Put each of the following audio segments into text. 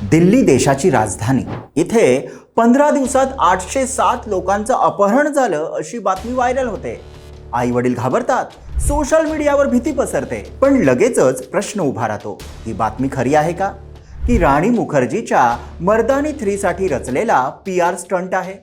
दिल्ली देशाची राजधानी, इथे 15 दिवसात 807 लोकांचं अपहरण झालं अशी बातमी व्हायरल होते. आई वडील घाबरतात, सोशल मीडियावर भीती पसरते. पण लगेचच प्रश्न उभा राहतो, ही बातमी खरी आहे का, की राणी मुखर्जीच्या मर्दानी 3 साठी रचलेला PR स्टंट आहे?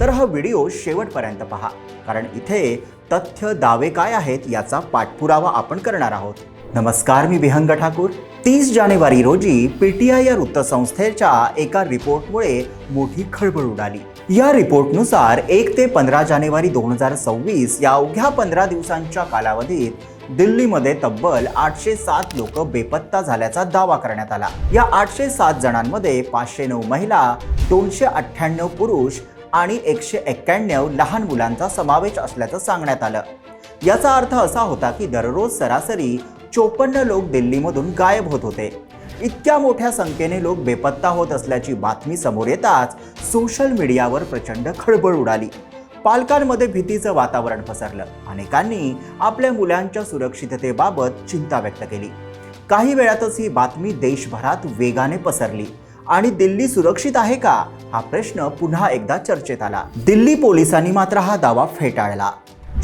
तर हा व्हिडिओ शेवटपर्यंत पहा, कारण इथे तथ्य दावे काय आहेत याचा पाठपुरावा आपण करणार आहोत. नमस्कार, मी विहंग ठाकूर. 30 जानेवारी रोजी PTI या वृत्तसंस्थेच्या एका रिपोर्टमुळे मोठी खळबळ उडाली. या रिपोर्टनुसार 1 ते 15 जानेवारी 2026 या अवघ्या 15 दिवसांच्या कालावधीत दिल्लीमध्ये तब्बल 807 लोक बेपत्ता झाल्याचा दावा करण्यात आला. या 807 जणांमध्ये 509 महिला, 298 पुरुष आणि 191 लहान मुलांचा समावेश असल्याचं सांगण्यात आलं. याचा अर्थ असा होता की दररोज सरासरी 54 लोक दिल्लीमधून गायब होत होते. इतक्या मोठ्या संख्येने लोक बेपत्ता होत असल्याची बातमी समोर येताच सोशल मीडियावर प्रचंड खळबळ उडाली. पालकांमध्ये भीतीचं वातावरण पसरलं. अनेकांनी आपल्या मुलांच्या सुरक्षिततेबाबत चिंता व्यक्त केली. काही वेळातच ही बातमी देशभरात वेगाने पसरली आणि दिल्ली सुरक्षित आहे का हा प्रश्न पुन्हा एकदा चर्चेत आला. दिल्ली पोलिसांनी मात्र हा दावा फेटाळला.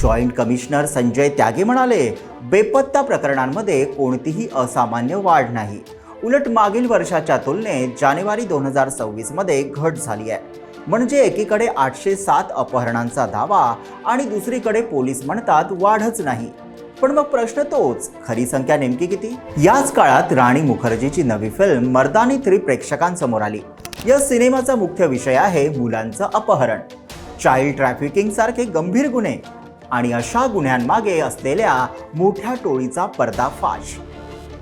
जॉईंट कमिशनर संजय त्यागी म्हणाले, बेपत्ता प्रकरणांमध्ये कोणतीही असामान्य वाढ नाही. उलट मागील वर्षाच्या तुलनेत जानेवारी 2026 मध्ये घट झाली आहे. म्हणजे एकीकडे 807 अपहरणांचा दावा आणि दुसरीकडे पोलीस म्हणतात वाढच नाही. पण मग प्रश्न तोच, खरी संख्या नेमकी किती? याच काळात राणी मुखर्जीची नवी फिल्म मर्दानी 3 प्रेक्षकांसमोर आली. या सिनेमाचा मुख्य विषय आहे मुलांचं अपहरण, चाइल्ड ट्रॅफिकिंग सारखे गंभीर गुन्हे आणि अशा गुन्ह्यांमागे असलेल्या मोठ्या टोळीचा पर्दाफाश.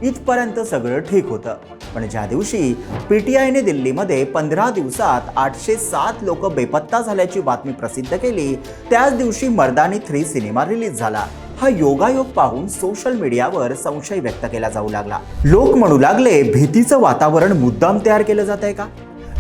इथपर्यंत सगळं ठीक होतं. पण ज्या दिवशी PTIने दिल्लीमध्ये 15 दिवसात 807 लोक बेपत्ता झाल्याची बातमी प्रसिद्ध केली, त्याच दिवशी मर्दानी 3 सिनेमा रिलीज झाला. हा योगायोग पाहून सोशल मीडियावर संशय व्यक्त केला जाऊ लागला. लोक म्हणू लागले, भीतीचं वातावरण मुद्दाम तयार केलं जात आहे का?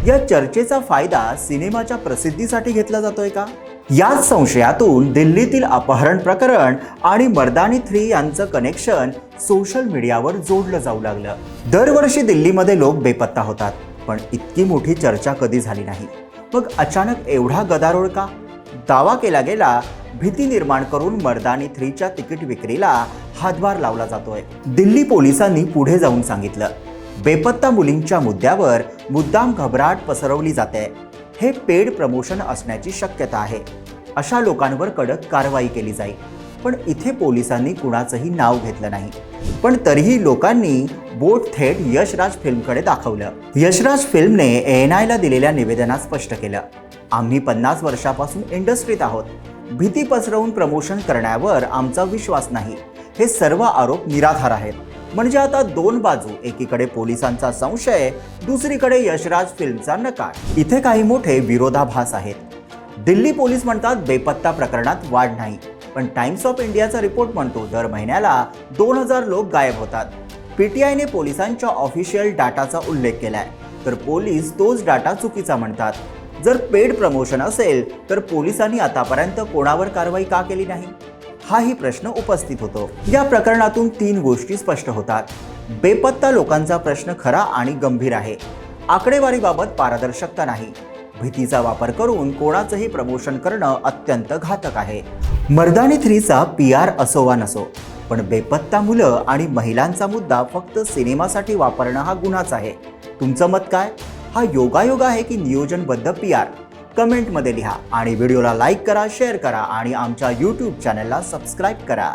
या चर्चेचा फायदा सिनेमाच्या प्रसिद्धीसाठी घेतला जातोय का? याच संशयातून दिल्लीतील अपहरण प्रकरण आणि मर्दानी 3 यांचं कनेक्शन सोशल मीडियावर जोडलं जाऊ लागलं. दरवर्षी दिल्लीमध्ये लोक बेपत्ता होतात, पण इतकी मोठी चर्चा कधी झाली नाही. मग अचानक एवढा गदारोळ का? दावा केला गेला, भीती निर्माण करून मर्दानी 3च्या तिकीट विक्रीला हातभार लावला जातोय. दिल्ली पोलिसांनी पुढे जाऊन सांगितलं, बेपत्ता मुलींच्या मुद्द्यावर मुद्दाम घबराट पसरवली जाते. हे पेड प्रमोशन असण्याची शक्यता आहे. अशा लोकांवर कडक कारवाई केली जाईल. पण इथे पोलिसांनी कुणाचंही नाव घेतलं नाही. पण तरीही लोकांनी बोट थेट यशराज फिल्मकडे दाखवलं. यशराज फिल्मने ANIला दिलेल्या निवेदनात स्पष्ट केलं, आम्ही 50 वर्षापासून इंडस्ट्रीत आहोत. भीती पसरवून प्रमोशन करण्यावर आमचा विश्वास नाही. हे सर्व आरोप निराधार आहेत. म्हणजे आता 2 बाजू, एकीकडे पोलिसांचा संशय, दुसरीकडे यशराज फिल्मचा नकार. इथे काही मोठे विरोधाभास आहेत. दिल्ली पोलीस म्हणतात बेपत्ता प्रकरणात वाढ नाही, पण टाइम्स ऑफ इंडियाचा रिपोर्ट म्हणतो दर महिन्याला 2000 लोक गायब होतात. PTIने पोलिसांच्या ऑफिशियल डाटाचा उल्लेख केलाय, तर पोलीस तोच डाटा चुकीचा म्हणतात. जर पेड प्रमोशन असेल तर पोलिसांनी आतापर्यंत कोणावर कारवाई का केली नाही, हाही प्रश्न उपस्थित होतो. या प्रकरणातून 3 गोष्टी स्पष्ट होतात. बेपत्ता लोकांचा प्रश्न खरा आणि गंभीर आहे. आकडेवारीबाबत पारदर्शकता नाही. भीतीचा वापर करून कोणाचंही प्रमोशन करणं अत्यंत घातक आहे. मर्दानी 3चा PR असो वा नसो, पण बेपत्ता मुलं आणि महिलांचा मुद्दा फक्त सिनेमासाठी वापरणं हा गुन्हाच आहे. तुमचं मत काय? हा योगायोग आहे की नियोजनबद्ध PR? कमेंटमध्ये लिहा आणि व्हिडिओला लाईक करा, शेअर करा आणि आमच्या YouTube चॅनलला सबस्क्राईब करा.